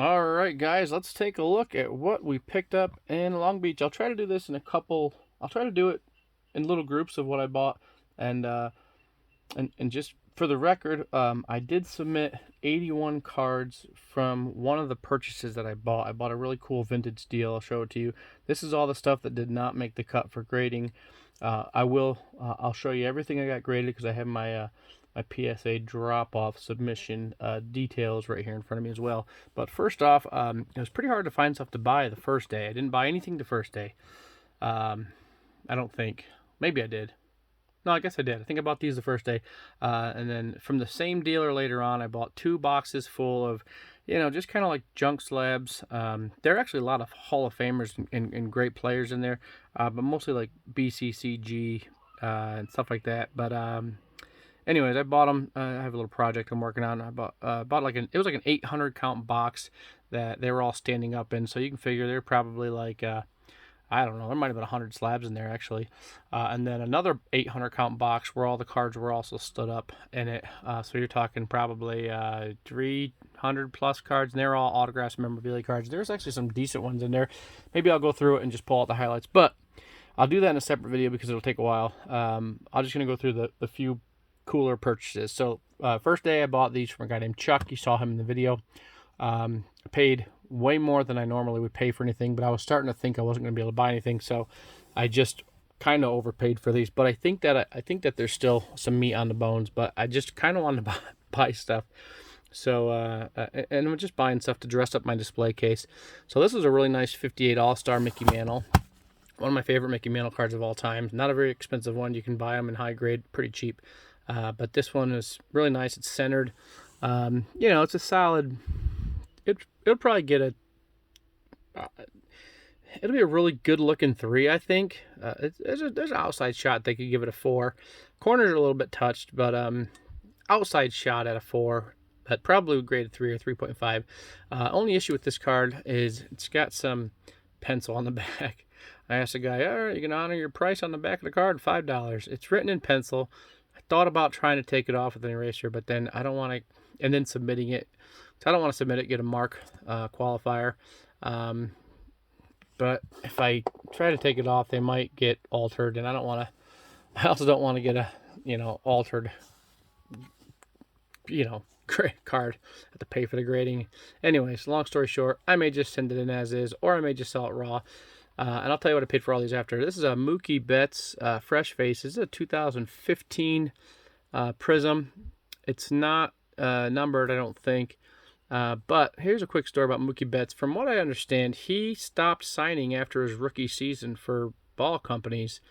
All right, guys, let's take a look at what we picked up in Long Beach. I'll try to do this in a couple. I'll try to do it in little groups of what I bought, and and just for the record, I did submit 81 cards from one of the purchases that I bought. I bought a really cool vintage deal. I'll show it to you. This is all the stuff that did not make the cut for grading. I'll show you everything I got graded because I have my PSA drop-off submission details right here in front of me as well. But first off, it was pretty hard to find stuff to buy the first day. I didn't buy anything the first day. I don't think. Maybe I did. No, I guess I did. I think I bought these the first day. And then from the same dealer later on, I bought 2 boxes full of, just kind of like junk slabs. There are actually a lot of Hall of Famers and great players in there, but mostly like BCCG and stuff like that. But anyways, I bought them. I have a little project I'm working on. I bought it was like an 800 count box that they were all standing up in. So you can figure they're probably like I don't know, there might have been 100 slabs in there actually. And then another 800 count box where all the cards were also stood up in it. So you're talking probably 300 plus cards, and they're all autographs, memorabilia cards. There's actually some decent ones in there. Maybe I'll go through it and just pull out the highlights, but I'll do that in a separate video because it'll take a while. I'm just going to go through the few cooler purchases. So first day I bought these from a guy named Chuck. You saw him in the video. I paid way more than I normally would pay for anything, but I was starting to think I wasn't going to be able to buy anything, so I just kind of overpaid for these. But I think that there's still some meat on the bones, but I just kind of wanted to buy stuff. So and I'm just buying stuff to dress up my display case. So this is a really nice 58 All-Star Mickey Mantle. One of my favorite Mickey Mantle cards of all time. Not a very expensive one. You can buy them in high grade, pretty cheap. But this one is really nice. It's centered. It's a solid. It'll probably get it'll be a really good looking 3, I think. There's an outside shot they could give it a 4. Corners are a little bit touched, but outside shot at a 4. But probably would grade a 3 or 3.5. Only issue with this card is it's got some pencil on the back. I asked the guy, all right, you can honor your price on the back of the card, $5. It's written in pencil. I thought about trying to take it off with an eraser, but then I don't want to, and then submitting it. So I don't want to submit it, get a mark qualifier. But if I try to take it off, they might get altered, and I also don't want to get a, altered, card. I have to pay for the grading. Anyways, long story short, I may just send it in as is, or I may just sell it raw. And I'll tell you what I paid for all these after. This is a Mookie Betts Fresh Face. This is a 2015 Prism. It's not numbered, I don't think. But here's a quick story about Mookie Betts. From what I understand, he stopped signing after his rookie season for ball companies.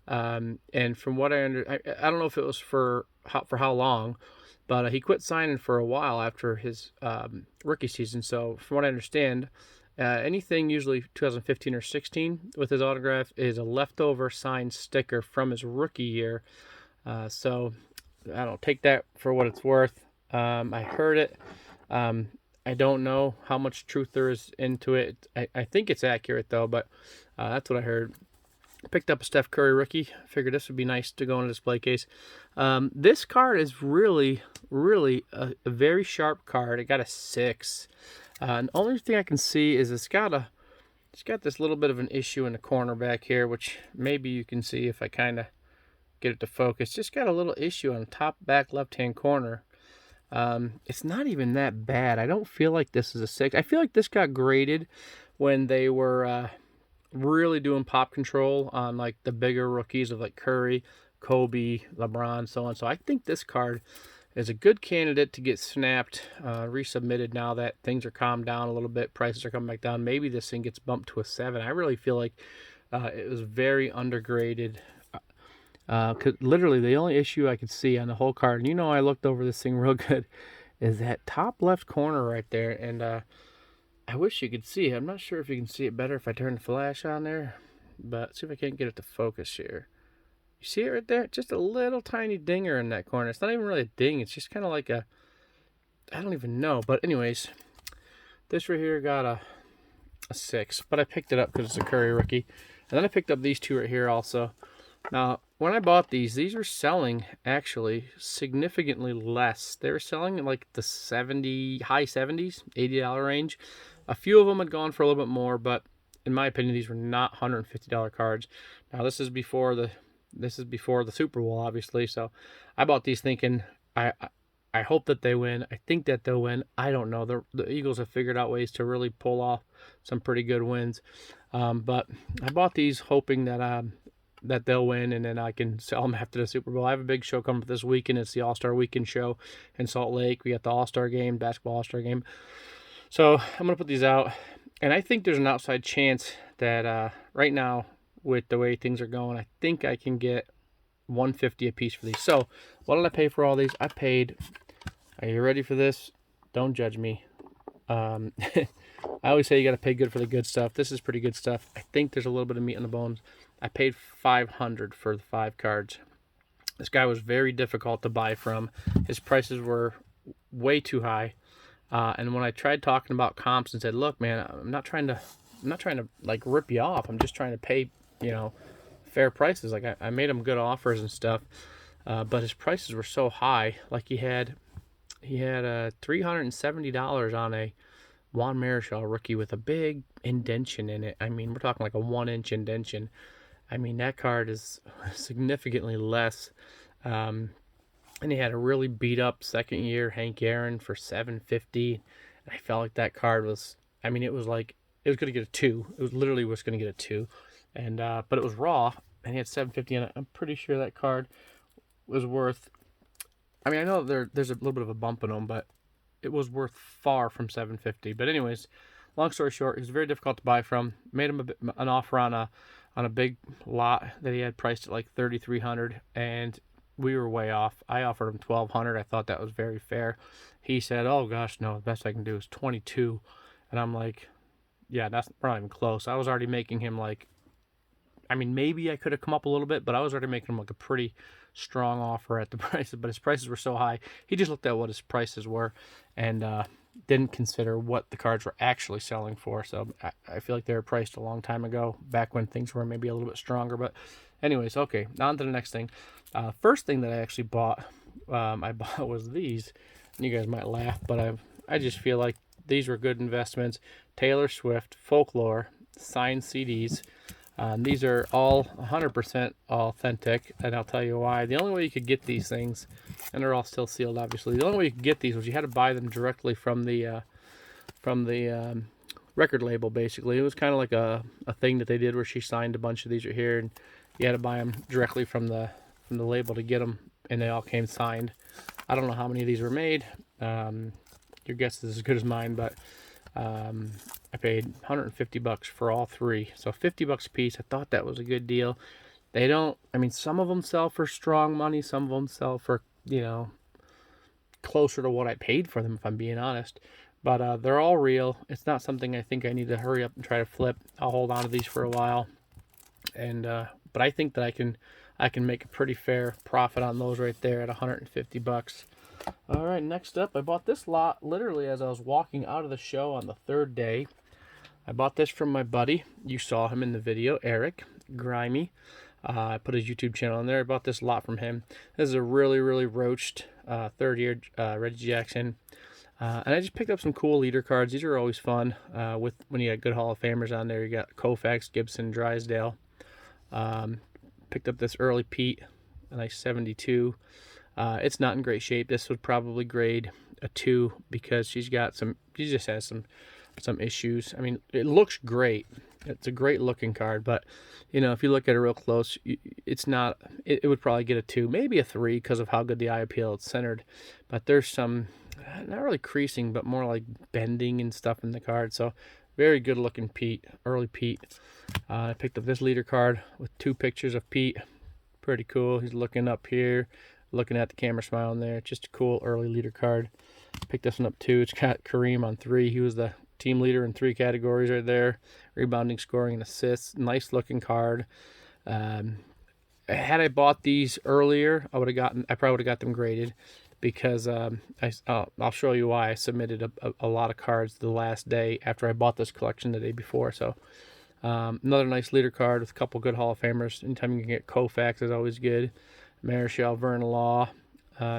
And from what I don't know if it was for how long, but he quit signing for a while after his rookie season. So from what I understand, anything usually 2015 or 16 with his autograph is a leftover signed sticker from his rookie year. So I don't take that for what it's worth. I heard it. I don't know how much truth there is into it. I think it's accurate though, but that's what I heard. Picked up a Steph Curry rookie. Figured this would be nice to go in a display case. This card is really, really a very sharp card. It got a 6. And the only thing I can see is it's got this little bit of an issue in the corner back here, which maybe you can see if I kind of get it to focus. Just got a little issue on the top back left-hand corner. It's not even that bad. I don't feel like this is a 6. I feel like this got graded when they were really doing pop control on like the bigger rookies of like Curry, Kobe, LeBron, so on. So I think this card is a good candidate to get snapped, resubmitted now that things are calmed down a little bit. Prices are coming back down. Maybe this thing gets bumped to a 7. I really feel like it was very undergraded. Cause literally the only issue I could see on the whole card, and I looked over this thing real good, is that top left corner right there. And I wish you could see it. I'm not sure if you can see it better if I turn the flash on there, but see if I can't get it to focus here. You see it right there? Just a little tiny dinger in that corner. It's not even really a ding. It's just kind of like I don't even know. But anyways, this right here got a 6, but I picked it up because it's a Curry rookie. And then I picked up these 2 right here also. Now, when I bought these were selling actually significantly less. They were selling in like the high 70s, $80 range. A few of them had gone for a little bit more, but in my opinion, these were not $150 cards. Now, this is before the Super Bowl, obviously. So, I bought these thinking I hope that they win. I think that they'll win. I don't know. The Eagles have figured out ways to really pull off some pretty good wins. But I bought these hoping that they'll win, and then I can sell them after the Super Bowl. I have a big show coming up this weekend. It's the All-Star Weekend show in Salt Lake. We got the All-Star game, basketball All-Star game. So I'm going to put these out, and I think there's an outside chance that right now, with the way things are going, I think I can get $150 a piece for these. So what did I pay for all these? I paid, are you ready for this? Don't judge me. I always say you got to pay good for the good stuff. This is pretty good stuff. I think there's a little bit of meat on the bones. I paid $500 for the 5 cards. This guy was very difficult to buy from. His prices were way too high. And when I tried talking about comps and said, "Look, man, I'm not trying to like rip you off. I'm just trying to pay, fair prices." Like I made him good offers and stuff, but his prices were so high. Like he had $370 on a Juan Marichal rookie with a big indention in it. I mean, we're talking like a 1-inch indention. I mean, that card is significantly less. And he had a really beat up second year Hank Aaron for $750. And I felt like that card was, I mean, it was going to get a 2. It was literally was going to get a 2. And, but it was raw, and he had $750 in it. I'm pretty sure that card was worth, I mean, I know there's a little bit of a bump in them, but it was worth far from $750. But anyways, long story short, it was very difficult to buy from. Made him an offer on a big lot that he had priced at like $3,300, and we were way off. I offered him $1,200. I thought that was very fair. He said, "Oh gosh, no, the best I can do is 22." And I'm like, "Yeah, we're not even close." I was already making him like, I mean, maybe I could have come up a little bit, but I was already making him like a pretty strong offer at the prices. But his prices were so high, he just looked at what his prices were and didn't consider what the cards were actually selling for. So I feel like they were priced a long time ago, back when things were maybe a little bit stronger. But anyways, okay, on to the next thing. First thing that I actually bought, was these. And you guys might laugh, but I just feel like these were good investments. Taylor Swift Folklore signed CDs. These are all 100% authentic, and I'll tell you why. The only way you could get these things, and they're all still sealed, obviously. The only way you could get these was you had to buy them directly from the record label. Basically, it was kind of like a thing that they did where she signed a bunch of these right here, and you had to buy them directly from the label to get them, and they all came signed. I don't know how many of these were made. Your guess is as good as mine, but I paid $150 for all 3, so $50 a piece. I thought that was a good deal. They don't, I mean, some of them sell for strong money, some of them sell for, closer to what I paid for them, if I'm being honest. But they're all real. It's not something I think I need to hurry up and try to flip. I'll hold on to these for a while, and but I think that I can make a pretty fair profit on those right there at $150. All right, next up, I bought this lot literally as I was walking out of the show on the 3rd day. I bought this from my buddy. You saw him in the video, Eric Grimy. I put his YouTube channel in there. I bought this lot from him. This is a really, really roached 3rd year Reggie Jackson. And I just picked up some cool leader cards. These are always fun when you got good Hall of Famers on there. You got Koufax, Gibson, Drysdale. Picked up this early Pete, a nice 72. It's not in great shape. This would probably grade a 2 because she just has some issues. I mean, it looks great. It's a great looking card, but if you look at it real close, it's not. It would probably get a 2, maybe a 3 because of how good the eye appeal. It's centered, but there's some not really creasing, but more like bending and stuff in the card. So very good looking Pete, early Pete. I picked up this leader card with 2 pictures of Pete. Pretty cool. He's looking up here, looking at the camera, smiling there. Just a cool early leader card. Picked this one up too. It's got Kareem on 3. He was the team leader in 3 categories right there: rebounding, scoring, and assists. Nice looking card. Had I bought these earlier, I probably would have got them graded, because I'll show you why. I submitted a lot of cards the last day after I bought this collection the day before. So Another nice leader card with a couple good Hall of Famers. Anytime you can get Koufax is always good. Marichal, Vernon Law.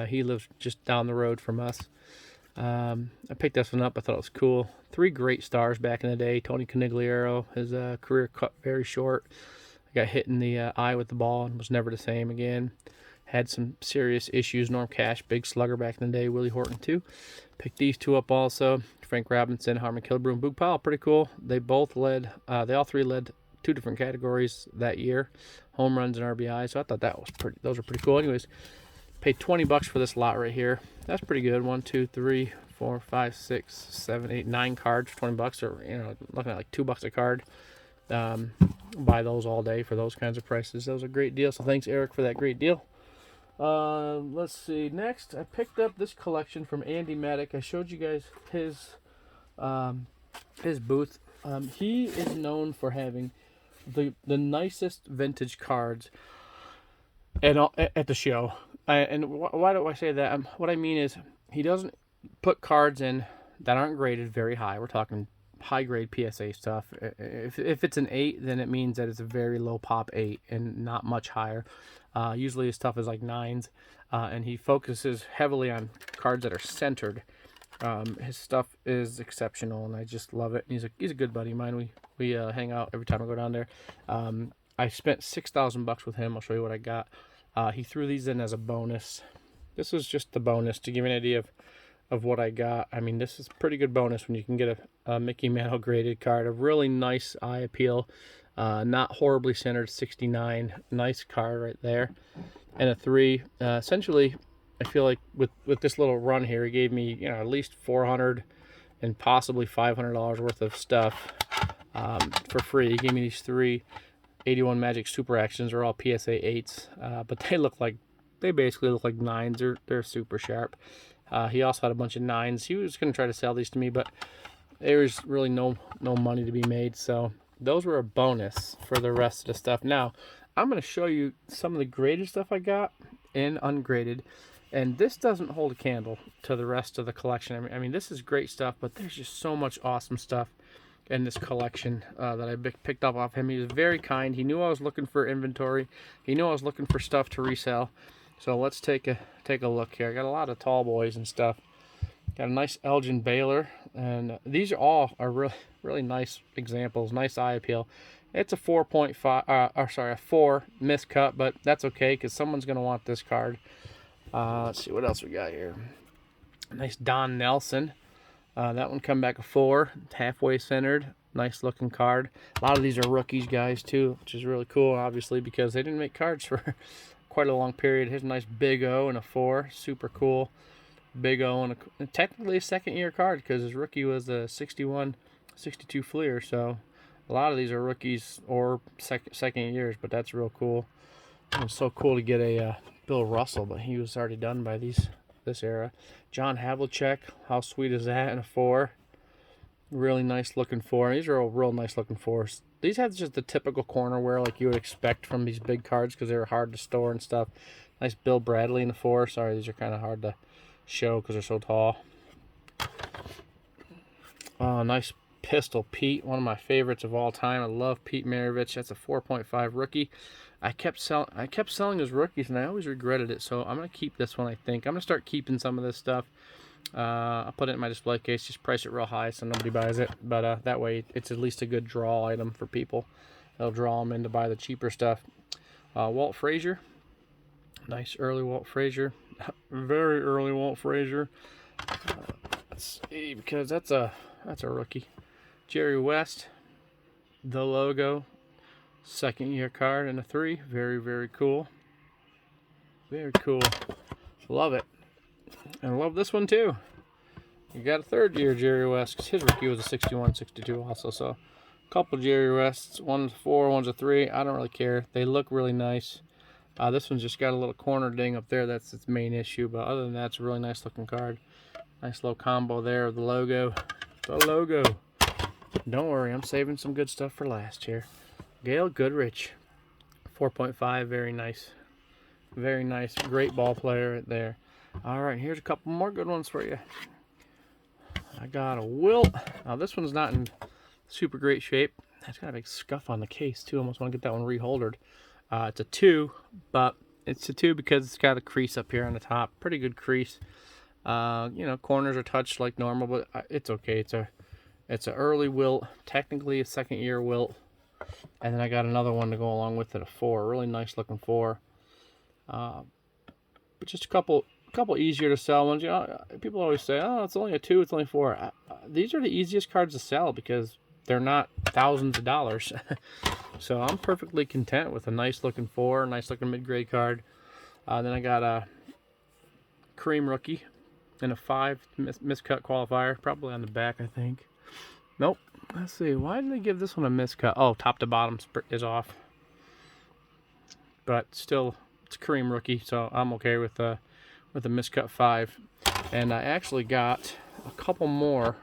He lives just down the road from us. I picked this one up. I thought it was cool. 3 great stars back in the day. Tony Conigliaro, his career cut very short. Got hit in the eye with the ball and was never the same again. Had some serious issues. Norm Cash, big slugger back in the day. Willie Horton too. Picked these 2 up also. Frank Robinson, Harmon Killebrew, Boog Powell, pretty cool. They both led, they all 3 led 2 different categories that year, home runs and RBI. So I thought that was pretty. Those are pretty cool. Anyways, paid $20 for this lot right here. That's pretty good. 1, 2, 3, 4, 5, 6, 7, 8, 9 cards for $20, or looking at like $2 a card. Buy those all day for those kinds of prices. That was a great deal. So thanks, Eric, for that great deal. Let's see. Next, I picked up this collection from Andy Maddock. I showed you guys his booth. He is known for having the nicest vintage cards at the show. Why do I say that? What I mean is he doesn't put cards in that aren't graded very high. We're talking high grade PSA stuff. If it's an 8, then it means that it's a very low pop 8 and not much higher. Usually his stuff is like 9s, and he focuses heavily on cards that are centered. His stuff is exceptional, and I just love it. And he's a good buddy of mine. We hang out every time I go down there. I spent $6,000 with him. I'll show you what I got. He threw these in as a bonus. This was just the bonus to give you an idea of what I got. I mean, this is pretty good bonus when you can get a Mickey Mantle graded card. A really nice eye appeal. Not horribly centered, 69. Nice card right there. And a 3. Essentially, I feel like with this little run here, he gave me at least $400 and possibly $500 worth of stuff for free. He gave me these 3 81 Magic Super Actions. Are all PSA 8s, but they basically look like 9s. They're super sharp. He also had a bunch of 9s. He was going to try to sell these to me, but there was really no money to be made, so those were a bonus for the rest of the stuff. Now, I'm going to show you some of the graded stuff I got and ungraded, and this doesn't hold a candle to the rest of the collection. I mean, this is great stuff, but there's just so much awesome stuff in this collection that I picked up off him. He was very kind. He knew I was looking for inventory. He knew I was looking for stuff to resell. So let's take a look here. I got a lot of tall boys and stuff. Got a nice Elgin Baylor, and these all are really nice examples. Nice eye appeal. It's a 4.5, a 4 miscut, but that's okay because someone's gonna want this card. Let's see what else we got here. Nice Don Nelson. That one come back a 4, halfway centered. Nice looking card. A lot of these are rookies, guys, too, which is really cool, obviously, because they didn't make cards for quite a long period. Here's a nice Big O and a 4. Super cool. Big O and technically a second-year card because his rookie was a 61, 62 Fleer. So a lot of these are rookies or second years, but that's real cool. It was so cool to get a Bill Russell, but he was already done by this era. John Havlicek, how sweet is that in a 4? Really nice looking 4. These are all real nice looking 4s. These have just the typical corner wear like you would expect from these big cards because they were hard to store and stuff. Nice Bill Bradley in the 4. Sorry, these are kind of hard to show because they're so tall. Oh, nice Pistol Pete, one of my favorites of all time. I love Pete Maravich. That's a 4.5 rookie. I kept selling his rookies, and I always regretted it. So I'm gonna keep this one. I think I'm gonna start keeping some of this stuff. I'll put it in my display case. Just price it real high so nobody buys it. But that way, it's at least a good draw item for people. They'll draw them in to buy the cheaper stuff. Walt Frazier, nice early Walt Frazier. Very early Walt Frazier. Let's see, because that's a rookie. Jerry West, the logo, second year card and a 3. Very, very cool. Very cool. Love it. And I love this one too. You got a 3rd year Jerry West because his rookie was a 61, 62 also. So a couple Jerry Wests. One's a 4, one's a 3. I don't really care. They look really nice. This one's just got a little corner ding up there. That's its main issue. But other than that, it's a really nice looking card. Nice little combo there of the logo. The logo. Don't worry, I'm saving some good stuff for last here. Gail Goodrich. 4.5. Very nice. Very nice. Great ball player right there. All right, here's a couple more good ones for you. I got a Wilt. Now, this one's not in super great shape. It's got a big scuff on the case too. Almost want to get that one reholdered. It's a 2, but it's a 2 because it's got a crease up here on the top. Pretty good crease. You know, corners are touched like normal, but it's okay. It's a early wilt, technically a second year wilt. And then I got another one to go along with it, a 4, really nice looking 4. But just a couple easier to sell ones. You know, people always say, oh, it's only a 2, it's only 4. These are the easiest cards to sell because they're not thousands of dollars. So I'm perfectly content with a nice looking 4, nice looking mid-grade card. Then I got a Kareem rookie and a 5 miscut qualifier, probably on the back, I think. Nope. Let's see. Why did they give this one a miscut? Oh, top to bottom is off. But still, it's Kareem rookie, so I'm okay with a miscut 5. And I actually got a couple more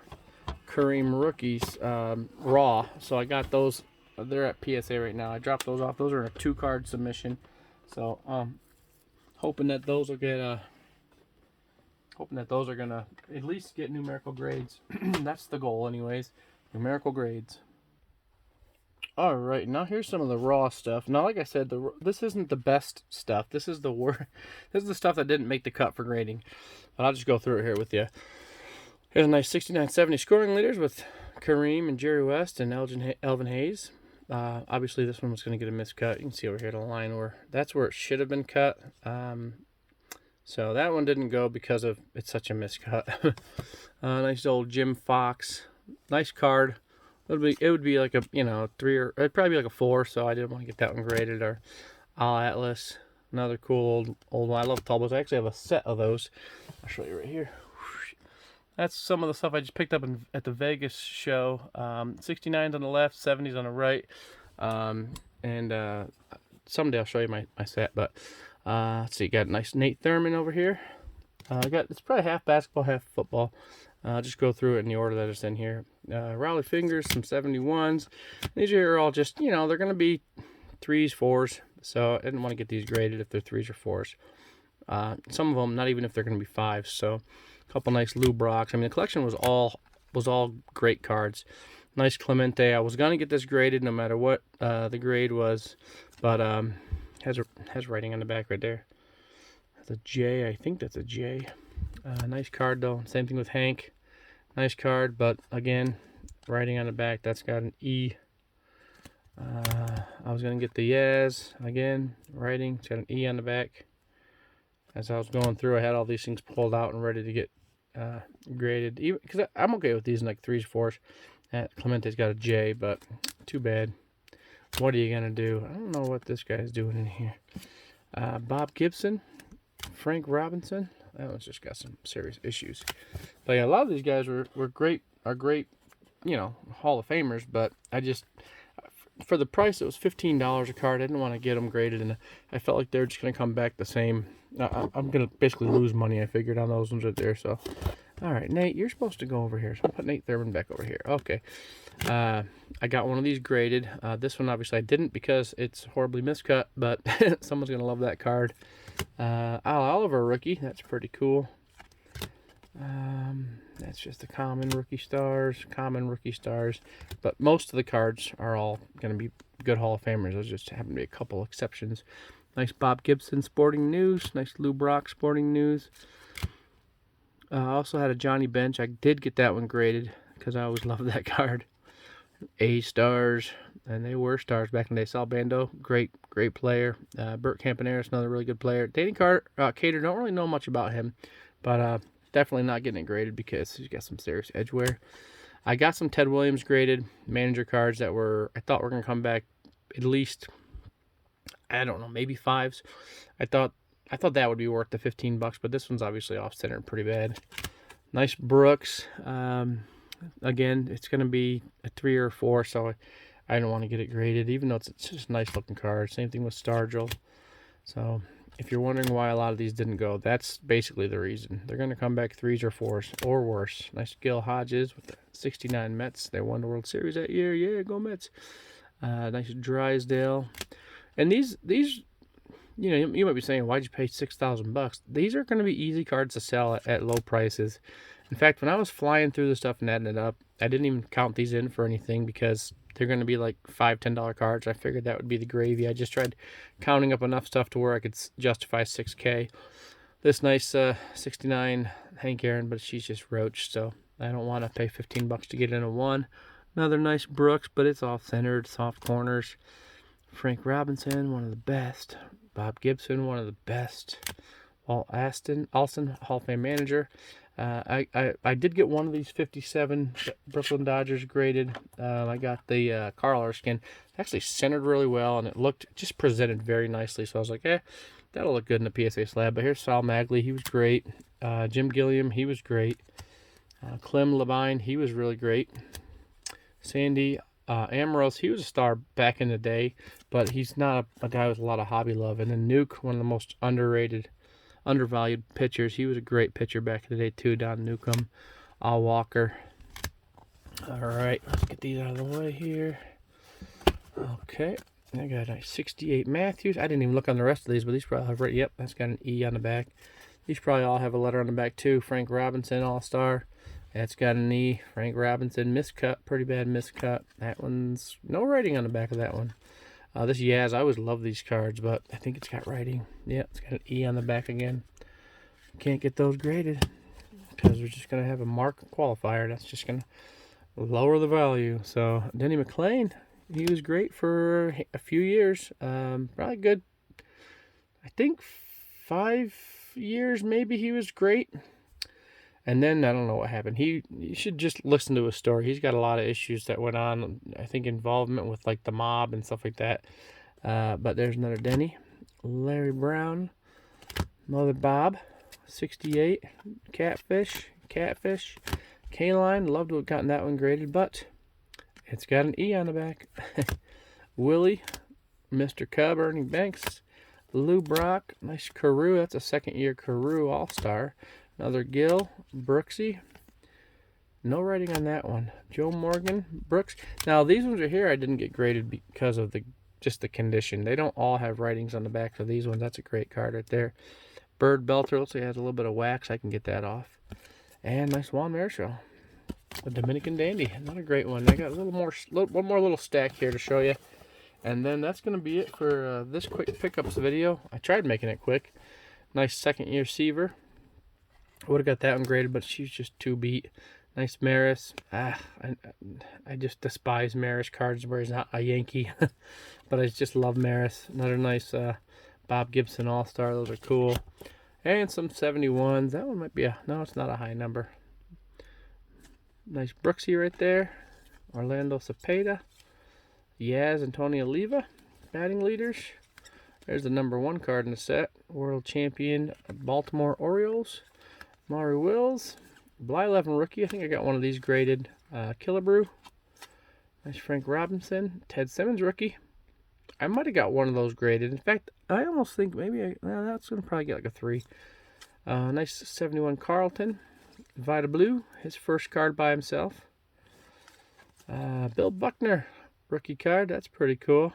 Kareem rookies raw, so I got those. They're at PSA right now. I dropped those off. Those are a 2-card submission, so hoping that those will get hoping that those are gonna at least get numerical grades. That's the goal, anyways. Numerical grades. All right, now here's some of the raw stuff. Now, like I said, this isn't the best stuff. This is the worst. This is the stuff that didn't make the cut for grading. But I'll just go through it here with you. Here's a nice 69-70 scoring leaders with Kareem and Jerry West and Elvin Hayes. Obviously, this one was going to get a miscut. You can see over here the line where that's where it should have been cut. So that one didn't go because of it's such a miscut. Nice old Jim Fox. Nice card. It would be like a 3 or it'd probably be like a 4. So I didn't want to get that one graded. Or Al Atlas, another cool old one. I love tall boys. I actually have a set of those. I'll show you right here. That's some of the stuff I just picked up at the Vegas show. 69s on the left, 70s on the right. And someday I'll show you my set. But let's see, got a nice Nate Thurman over here. It's probably half basketball, half football. I'll just go through it in the order that it's in here. Rowley Fingers, some 71s. These are all just, they're going to be 3s, 4s. So I didn't want to get these graded if they're 3s or 4s. Some of them, not even if they're going to be 5s. So a couple nice Lou Brocks. I mean, the collection was all great cards. Nice Clemente. I was going to get this graded no matter what the grade was. But has writing on the back right there. That's a J. I think that's a J. Nice card, though. Same thing with Hank. Nice card, but again, writing on the back, that's got an E. I was going to get the Yaz. Again, writing. It's got an E on the back. As I was going through, I had all these things pulled out and ready to get graded. Even because I'm okay with these in like 3s, 4s. Clemente's got a J, but too bad. What are you going to do? I don't know what this guy's doing in here. Bob Gibson. Frank Robinson. That one's just got some serious issues. But yeah, a lot of these guys are great, Hall of Famers. But I just, for the price, it was $15 a card. I didn't want to get them graded, and I felt like they're just going to come back the same. I'm going to basically lose money, I figured, on those ones right there. So, all right, Nate, you're supposed to go over here. So I'll put Nate Thurman back over here. Okay. I got one of these graded. This one, obviously, I didn't because it's horribly miscut, but someone's going to love that card. Al Oliver rookie. That's pretty cool. That's just the common rookie stars. But most of the cards are all going to be good Hall of Famers. There's just happen to be a couple exceptions. Nice Bob Gibson Sporting News. Nice Lou Brock Sporting News. I also had a Johnny Bench. I did get that one graded because I always loved that card. A stars, and they were stars back in the day. Sal Bando, great player. Bert Campaneris, another really good player. Danny Cater, don't really know much about him, but definitely not getting it graded because he's got some serious edge wear. I got some Ted Williams graded manager cards that I thought were going to come back at least, I don't know, maybe 5s. I thought that would be worth the $15, but this one's obviously off-center pretty bad. Nice Brooks. Again, it's going to be a 3 or 4, so I don't want to get it graded, even though it's just a nice looking card. Same thing with Stargell. So if you're wondering why a lot of these didn't go, that's basically the reason. They're going to come back 3s or 4s or worse. Nice Gil Hodges with the 69 Mets. They won the World Series that year. Yeah, go Mets. Nice Drysdale. And these, you might be saying, why'd you pay $6,000? These are going to be easy cards to sell at low prices. In fact, when I was flying through the stuff and adding it up, I didn't even count these in for anything because they're going to be like $5, $10 cards. I figured that would be the gravy. I just tried counting up enough stuff to where I could justify $6K. This nice 69 Hank Aaron, but she's just roached, so I don't want to pay $15 to get in a 1. Another nice Brooks, but it's off-centered, soft corners. Frank Robinson, one of the best. Bob Gibson, one of the best. Walt Alston, Hall of Fame manager. I did get one of these 57 Brooklyn Dodgers graded. I got the Carl Erskine. It actually centered really well, and it looked just presented very nicely. So I was like, that'll look good in the PSA slab. But here's Sal Magley. He was great. Jim Gilliam, he was great. Clem Levine, he was really great. Sandy Amorous, he was a star back in the day, but he's not a guy with a lot of hobby love. And then Nuke, one of the most undervalued pitchers. He was a great pitcher back in the day too, Don Newcomb. Al Walker. All right, let's get these out of the way here. Okay, I got a 68 Matthews. I didn't even look on the rest of these, but these probably have, yep, that's got an E on the back. These probably all have a letter on the back too. Frank Robinson, All-Star. That's got an E. Frank Robinson, miscut, pretty bad miscut. That one's no writing on the back of that one. This Yaz, I always love these cards, but I think it's got writing. Yeah, it's got an E on the back again. Can't get those graded because we're just going to have a mark qualifier. That's just going to lower the value. So, Denny McClain, he was great for a few years. Probably good, I think 5 years maybe he was great. And then I don't know what happened. You should just listen to his story. He's got a lot of issues that went on. I think involvement with like the mob and stuff like that. But there's another Denny. Larry Brown. Mother Bob. 68. Catfish. K-Line. Loved to have gotten that one graded, but it's got an E on the back. Willie. Mr. Cub. Ernie Banks. Lou Brock. Nice Carew. That's a second-year Carew All-Star. Another Gill, Brooksy. No writing on that one. Joe Morgan, Brooks. Now these ones are here. I didn't get graded because of just the condition. They don't all have writings on the back of these ones. That's a great card right there. Bird Belter. Looks like it has a little bit of wax. I can get that off. And nice Juan Marichal. A Dominican Dandy. Another great one. I got a one more little stack here to show you. And then that's going to be it for this quick pickups video. I tried making it quick. Nice second-year Seaver. I would have got that one graded, but she's just too beat. Nice Maris. I just despise Maris cards where he's not a Yankee. But I just love Maris. Another nice Bob Gibson All-Star. Those are cool. And some 71s. That one might be no, it's not a high number. Nice Brooksy right there. Orlando Cepeda. Yaz and Tony Oliva. Batting leaders. There's the #1 card in the set. World Champion Baltimore Orioles. Maury Wills, Bly11 rookie. I think I got one of these graded. Killebrew. Nice Frank Robinson. Ted Simmons rookie. I might have got one of those graded. In fact, I almost think maybe that's going to probably get like a 3. Nice 71 Carlton. Vita Blue, his first card by himself. Bill Buckner, rookie card. That's pretty cool.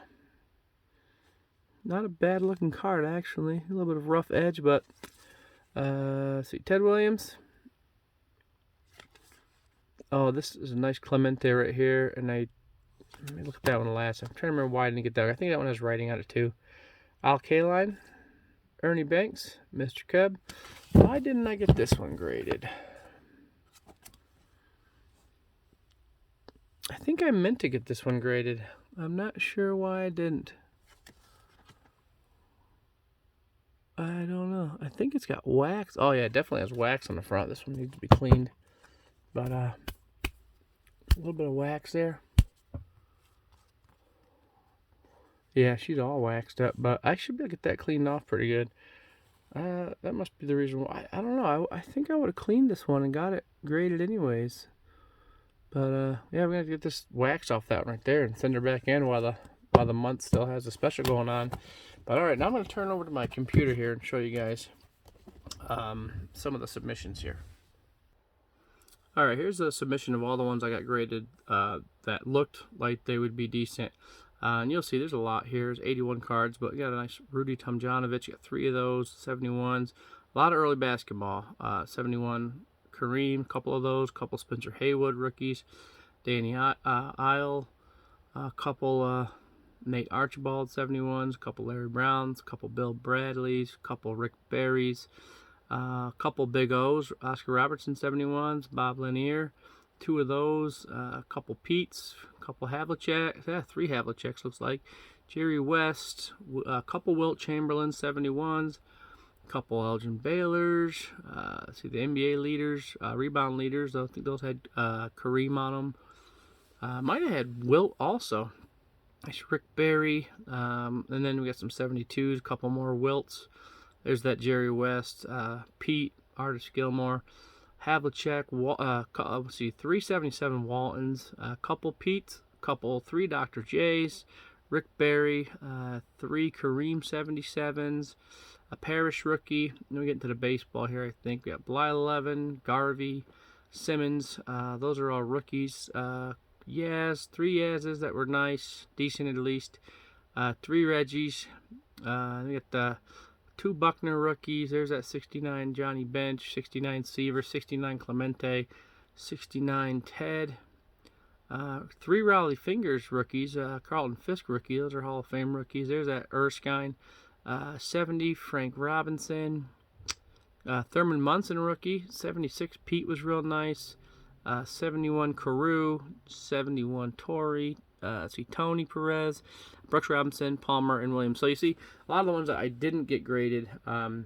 Not a bad looking card, actually. A little bit of rough edge, but see, Ted Williams. Oh, this is a nice Clemente right here. And let me look at that one last. I'm trying to remember why I didn't get that. I think that one has writing on it too. Al Kaline. Ernie Banks. Mr. Cub. Why didn't I get this one graded? I think I meant to get this one graded. I'm not sure why I didn't. I don't know. I think it's got wax. Oh yeah, it definitely has wax on the front. This one needs to be cleaned. But a little bit of wax there. Yeah, she's all waxed up, but I should be able to get that cleaned off pretty good. That must be the reason why. I don't know. I think I would have cleaned this one and got it graded anyways. But yeah, we're gonna get this wax off that one right there and send her back in while the month still has a special going on. But all right, now I'm going to turn over to my computer here and show you guys some of the submissions here. All right, here's a submission of all the ones I got graded that looked like they would be decent. And you'll see there's a lot here. There's 81 cards, but you got a nice Rudy Tomjanovich. You got 3 of those, 71s. A lot of early basketball. 71 Kareem, a couple of those, a couple Spencer Haywood rookies, Danny Isle, a couple Nate Archibald 71s, a couple Larry Browns, a couple Bill Bradleys, a couple Rick Berries, a couple Big O's, Oscar Robertson 71s, Bob Lanier, 2 of those, a couple Pete's, a couple Havliceks, 3 Havliceks looks like, Jerry West, a couple Wilt Chamberlain 71s, a couple Elgin Baylors, let's see, the NBA leaders, rebound leaders, I think those had Kareem on them. Might have had Wilt also. Nice Rick Barry, and then we got some 72s, a couple more Wilts. There's that Jerry West, Pete, Artis Gilmore, Havlicek, let's see, 377 Waltons, a couple Pete's, a couple 3 Dr. J's, Rick Barry, 3 Kareem 77s, a Parrish rookie. Then we get into the baseball here, I think. We got Bly 11, Garvey, Simmons. Those are all rookies. 3 Yaz's that were nice, decent at least. 3 Reggies. We got the 2 Buckner rookies. There's that 69 Johnny Bench, 69 Seaver, 69 Clemente, 69 Ted. 3 Raleigh Fingers rookies. Carlton Fisk rookie. Those are Hall of Fame rookies. There's that Erskine. 70 Frank Robinson. Thurman Munson rookie. 76 Pete was real nice. 71 Carew, 71 Torrey, let's see, Tony Perez, Brooks Robinson, Palmer, and Williams. So you see, a lot of the ones that I didn't get graded, I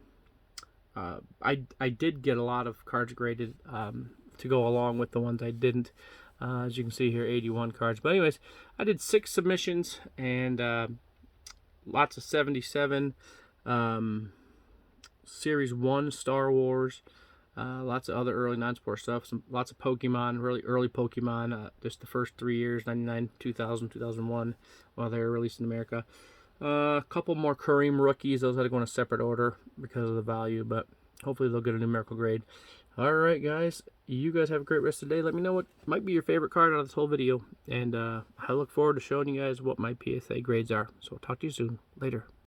did get a lot of cards graded to go along with the ones I didn't. As you can see here, 81 cards. But anyways, I did 6 submissions and lots of 77, Series 1 Star Wars, lots of other early non-sport stuff, lots of Pokemon, really early Pokemon, just the first 3 years, 99, 2000, 2001, while they were released in America. A couple more Kareem rookies, those had to go in a separate order because of the value, but hopefully they'll get a numerical grade. Alright guys, you guys have a great rest of the day. Let me know what might be your favorite card out of this whole video, and I look forward to showing you guys what my PSA grades are. So I'll talk to you soon. Later.